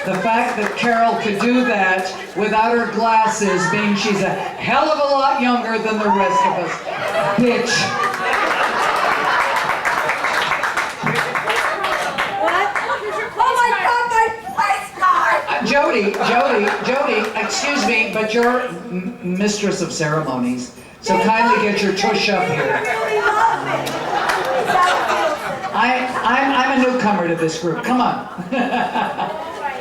The fact that Carol could do that without her glasses means she's a hell of a lot younger than the rest of us. Bitch. What? Oh my God, my place card! Jody, excuse me, but you're mistress of ceremonies, so kindly get your tush up here. I'm a newcomer to this group. Come on.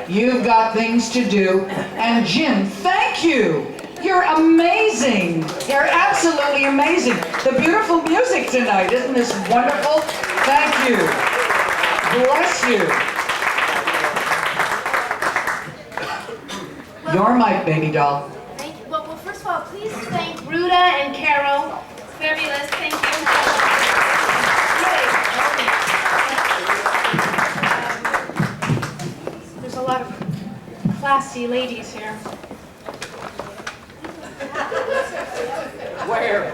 You've got things to do. And Jim, thank you. You're amazing. You're absolutely amazing. The beautiful music tonight, isn't this wonderful? Thank you. Bless you. Your mic, baby doll. Thank you. Well, first of all, please thank Ruta and Carol. Fabulous. Thank you. There's a lot of classy ladies here. Where?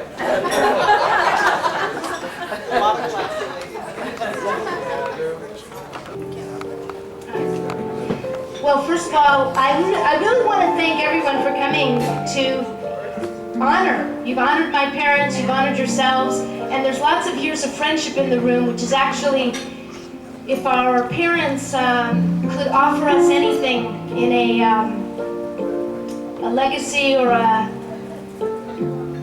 A lot of classy ladies. Well, first of all, I really want to thank everyone for coming to honor. You've honored my parents, you've honored yourselves, and there's lots of years of friendship in the room, which is actually, if our parents could offer us anything in a legacy or a,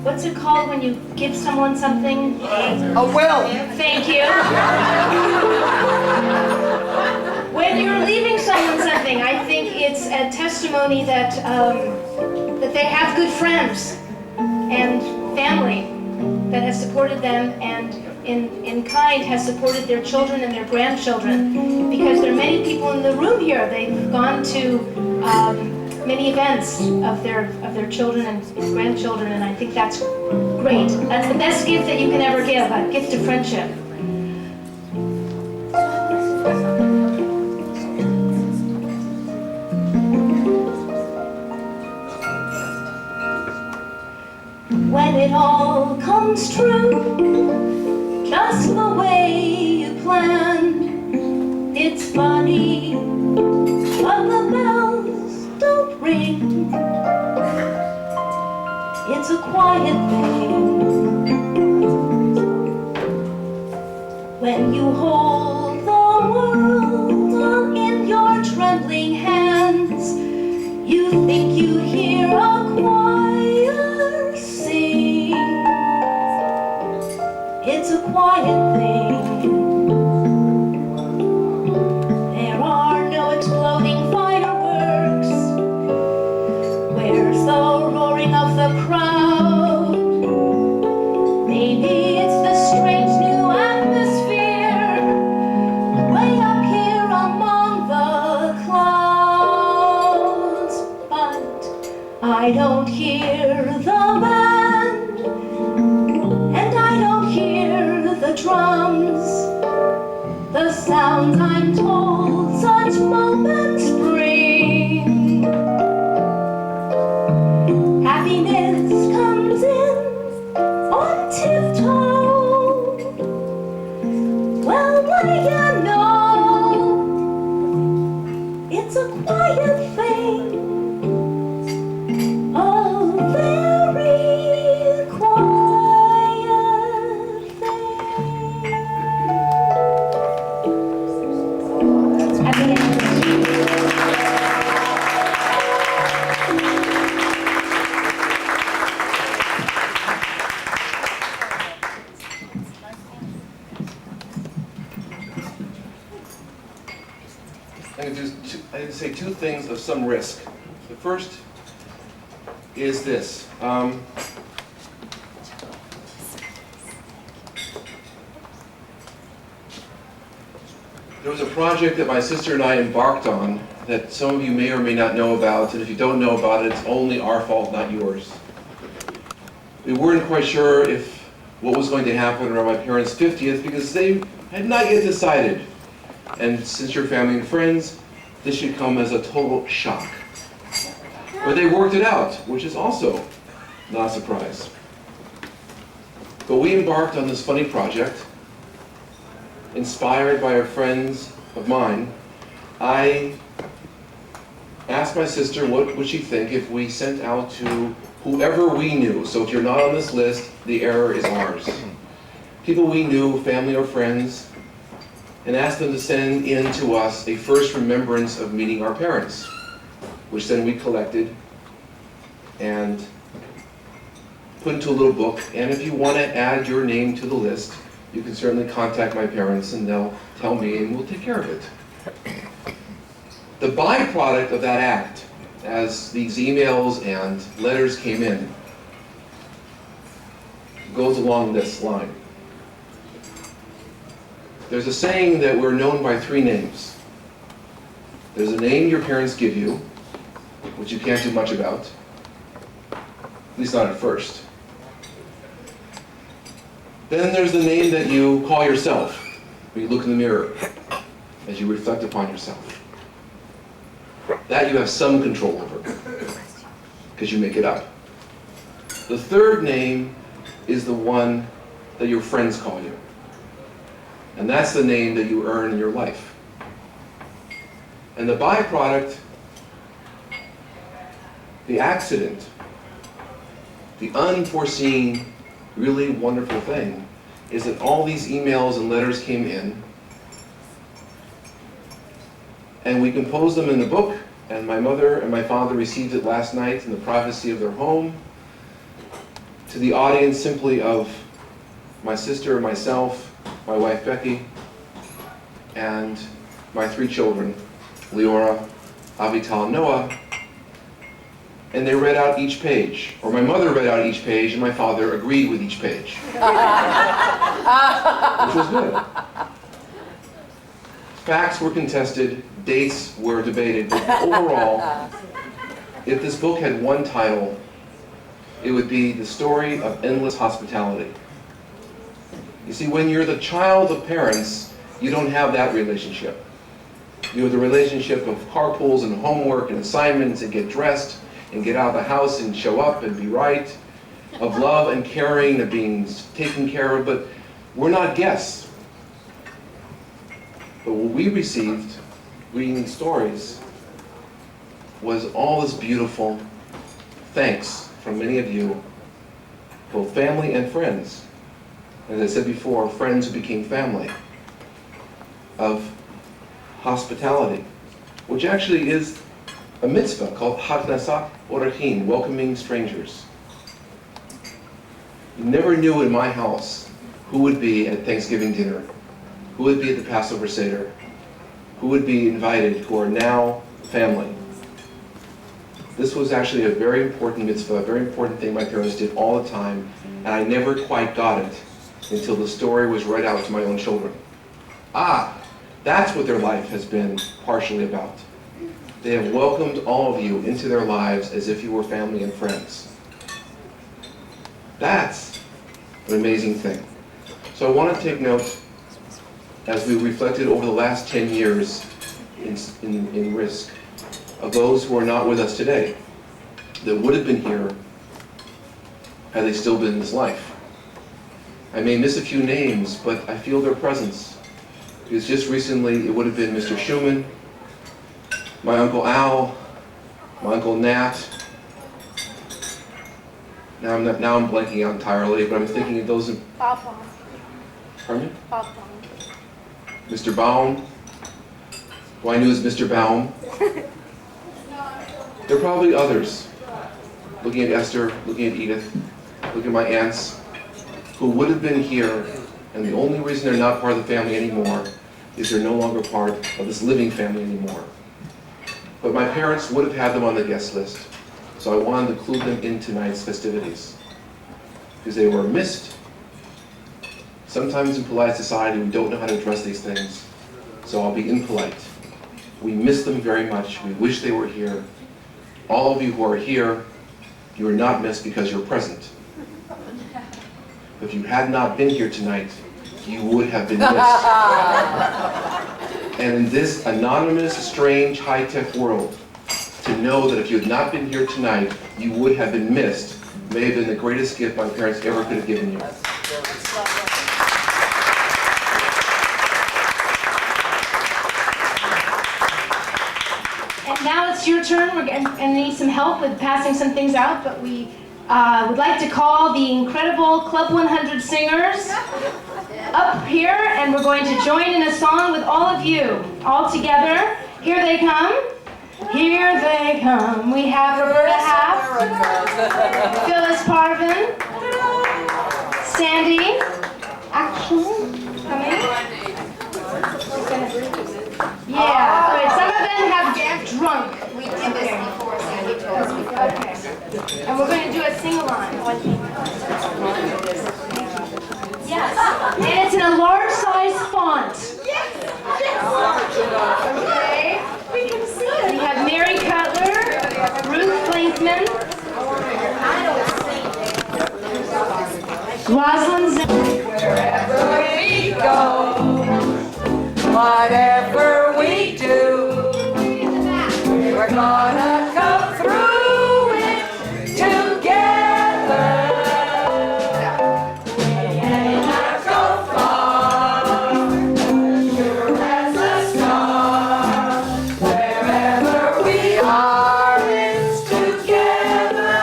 what's it called when you give someone something? A will. Thank you. When you're leaving someone something, I think it's a testimony that that they have good friends and family that has supported them and in kind has supported their children and their grandchildren, because there are many people in the room here. They've gone to many events of their children and grandchildren, and I think that's great. That's the best gift that you can ever give, a gift of friendship. When it all comes true, just the way you planned, it's funny, but the bells don't ring. It's a quiet thing when you hold the world in your trembling hands. You think you hear a choir sing. It's a quiet thing. There are no exploding fireworks. Where's the roaring of the crowd? Maybe it's the strange new atmosphere way up here among the clouds. But I don't hear the band, and I don't hear the drums, the sounds I'm told such moments bring. Happiness comes in on tiptoe. Well, what do you know? It's a quiet thing, a very quiet thing. At the end. I'm going to say two things of some risk. The first is this. There was a project that my sister and I embarked on that some of you may or may not know about, and if you don't know about it, it's only our fault, not yours. We weren't quite sure if what was going to happen around my parents' 50th because they had not yet decided. And since you're family and friends, this should come as a total shock. But they worked it out, which is also not a surprise. But we embarked on this funny project, inspired by our friends of mine. I asked my sister what would she think if we sent out to whoever we knew. So if you're not on this list, the error is ours. People we knew, family or friends, and asked them to send in to us a first remembrance of meeting our parents, which then we collected and put into a little book. And if you want to add your name to the list, you can certainly contact my parents and they'll tell me and we'll take care of it. The byproduct of that act, as these emails and letters came in, goes along this line. There's a saying that we're known by 3 names. There's a name your parents give you, which you can't do much about, at least not at first. Then there's the name that you call yourself when you look in the mirror, as you reflect upon yourself. That you have some control over, because you make it up. The third name is the one that your friends call you. And that's the name that you earn in your life. And the byproduct, the accident, the unforeseen, really wonderful thing, is that all these emails and letters came in, and we composed them in the book, and my mother and my father received it last night in the privacy of their home, to the audience simply of my sister, myself, my wife Becky, and my 3 children, Leora, Avital, and Noah. And they read out each page, or my mother read out each page, and my father agreed with each page, which was good. Facts were contested, dates were debated, but overall, if this book had one title, it would be The Story of Endless Hospitality. You see, when you're the child of parents, you don't have that relationship. You have the relationship of carpools and homework and assignments and get dressed and get out of the house and show up and be right, of love and caring, of being taken care of, but we're not guests. But what we received, reading these stories, was all this beautiful thanks from many of you, both family and friends. As I said before, friends who became family, of hospitality, which actually is a mitzvah called Haknasat Orachim, welcoming strangers. You never knew in my house who would be at Thanksgiving dinner, who would be at the Passover Seder, who would be invited, who are now family. This was actually a very important mitzvah, a very important thing my parents did all the time, and I never quite got it until the story was read out to my own children. Ah, that's what their life has been partially about. They have welcomed all of you into their lives as if you were family and friends. That's an amazing thing. So I want to take note, as we reflected over the last 10 years in risk, of those who are not with us today, that would have been here had they still been in this life. I may miss a few names, but I feel their presence. Because just recently it would have been Mr. Schumann, my Uncle Al, my Uncle Nat. Now I'm blanking out entirely, but I'm thinking of those. Papa. Pardon me? Papa. Mr. Baum, who I knew as Mr. Baum. There are probably others. Looking at Esther, looking at Edith, looking at my aunts, who would have been here, and the only reason they're not part of the family anymore is they're no longer part of this living family anymore. But my parents would have had them on the guest list, so I wanted to include them in tonight's festivities, because they were missed. Sometimes in polite society we don't know how to address these things, so I'll be impolite. We miss them very much. We wish they were here. All of you who are here, you are not missed because you're present. If you had not been here tonight, you would have been missed. And in this anonymous, strange, high-tech world, to know that if you had not been here tonight, you would have been missed, may have been the greatest gift my parents ever could have given you. And Now it's your turn. We're going to need some help with passing some things out, but we would like to call the incredible Club 100 singers up here, and we're going to join in a song with all of you, all together. Here they come. Here they come. We have Roberta Haft, Phyllis Parvin, Sandy, actually, coming. Yeah, okay. Some of them have drunk. We did this before, Sandy told us before. Okay. And we're going to do a sing-along. Yes. And it's in a large size font. Yes. Okay. We can see it. We have Mary Cutler, Ruth Blinkman, Rosalind Zimmer. Wherever we go, whatever we do, we're gonna come through it together. We may not go far, sure as a star. Wherever we are, it's together.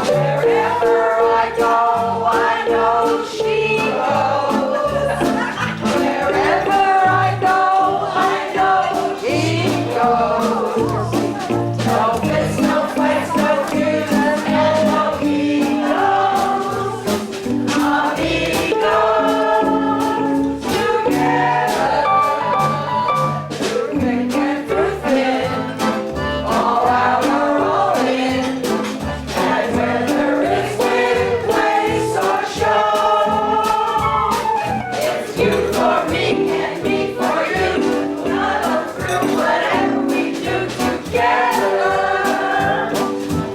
Wherever I go, I know she goes. Wherever I go, I know she goes. No place, no place, no fears, and no egos. Amigos, together. Through thick and through thin, all out or all in. And whether it's wind, place, or show, it's you for me and me for you. Muddle through whatever we do together.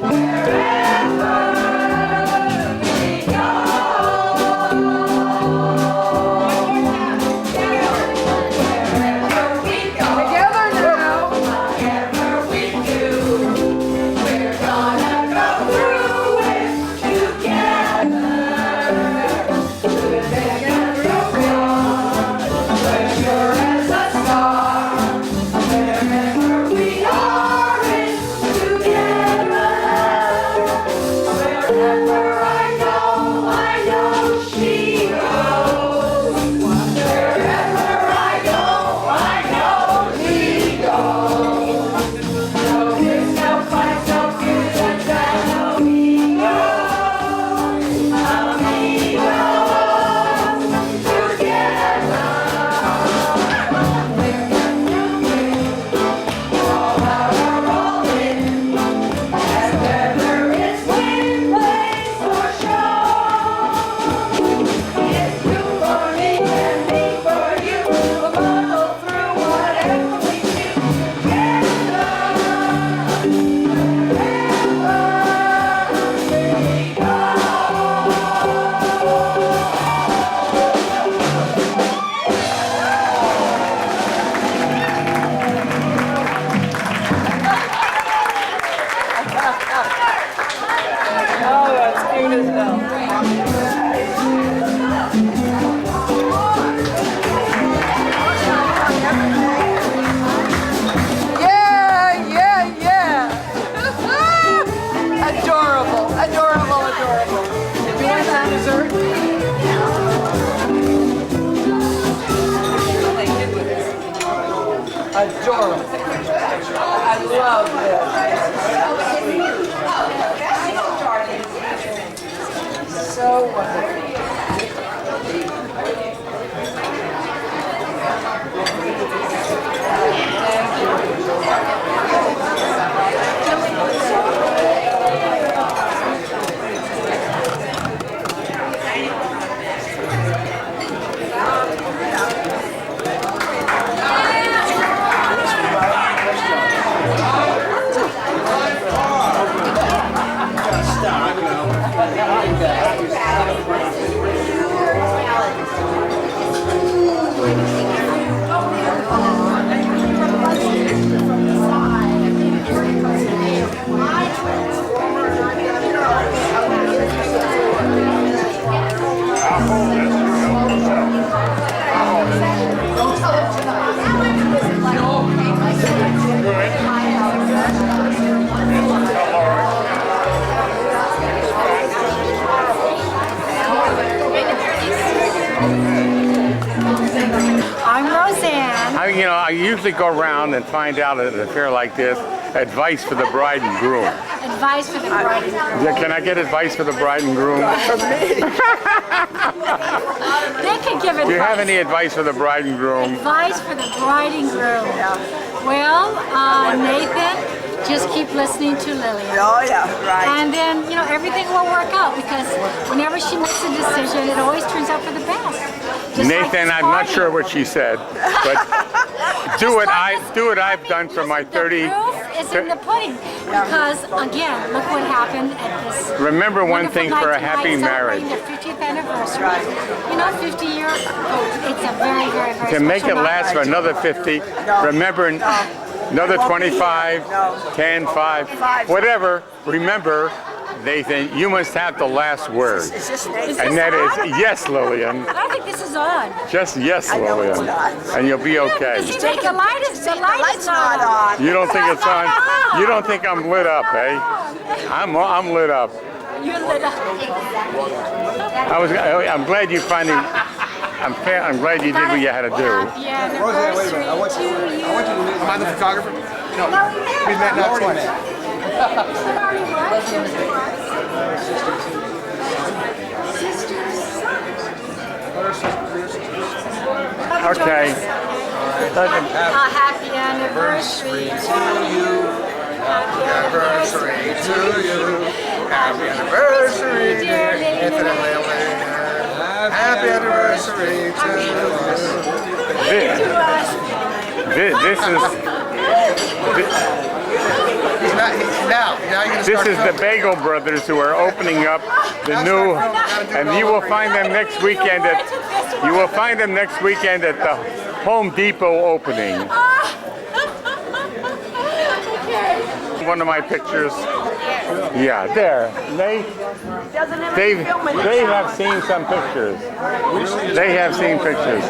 Wherever we go. Wherever we go. Together now. Whatever we do, we're gonna go through it together. Through thick and through thin, we're sure as a star. Wherever we are, it's together. Wherever I go, I know she goes. Wherever I go, I know he goes. No kiss, no fight, no fears, and no egos. Amigos, together. Thick and through thin, all out or all in. And whether it's wind, place, or show, it's you for me and me for you. We'll muddle through whatever we do together. Oh, that's cute as hell. Yeah, yeah, yeah. Adorable, adorable, adorable. Did you want some dessert? Adorable. I love this. So wonderful. Stop. I usually go around and find out at an affair like this, advice for the bride and groom. Advice for the bride and groom. Yeah, can I get advice for the bride and groom? They can give advice. Do you have any advice for the bride and groom? Advice for the bride and groom. Well, Nathan, just keep listening to Lilian. Oh, yeah, right. And then, everything will work out because whenever she makes a decision, it always turns out for the best. Just like Nathan, this I'm not party. sure what she said, but do what I've done for my 30. The proof is in the pudding. Because, again, look what happened at this. Remember one thing wonderful for a night happy tonight, marriage. celebrating their 50th anniversary. 50 years, it's a very, very, very To make it special last for night. another 50, remember another 25, 10, 5, whatever. Remember, Nathan, you must have the last word. It's just And that is yes, Lilian. I don't think this is on. Just yes, I know it's Lilian. not. And you'll be okay. You see, the light is not on. You don't think it's on? You don't think I'm lit up, eh? I'm lit up. You're lit up. I'm glad you finally. I'm glad you did what you had to do. Happy anniversary to you. Am I the photographer? No. We've met now twice. Okay. Happy anniversary to you. Happy anniversary to you. Happy anniversary, dear Infinite Lilian. Lilian. Happy anniversary to This is. Now you're This is the Bagel Brothers who are opening up the new, and you will find them next weekend at the Home Depot opening. One of my pictures. Yeah, there. They have seen some pictures. They have seen pictures.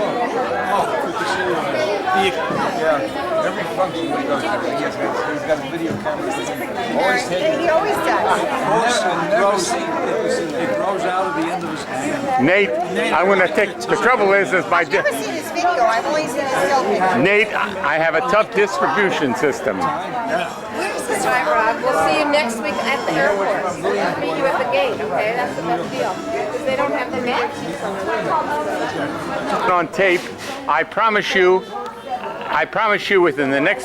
every function he goes to, he's got a video camera. Always taking He always does. It grows out of the end of his hand. Nate, I'm going to take. The trouble is my. I've never seen his video. I've only seen his still picture. Nate, I have a tough distribution system. Hi, Rob. We'll see you next week at the airport. I'll meet you at the gate, okay? That's the best deal. Because they don't have the maps. On tape, I promise you within the next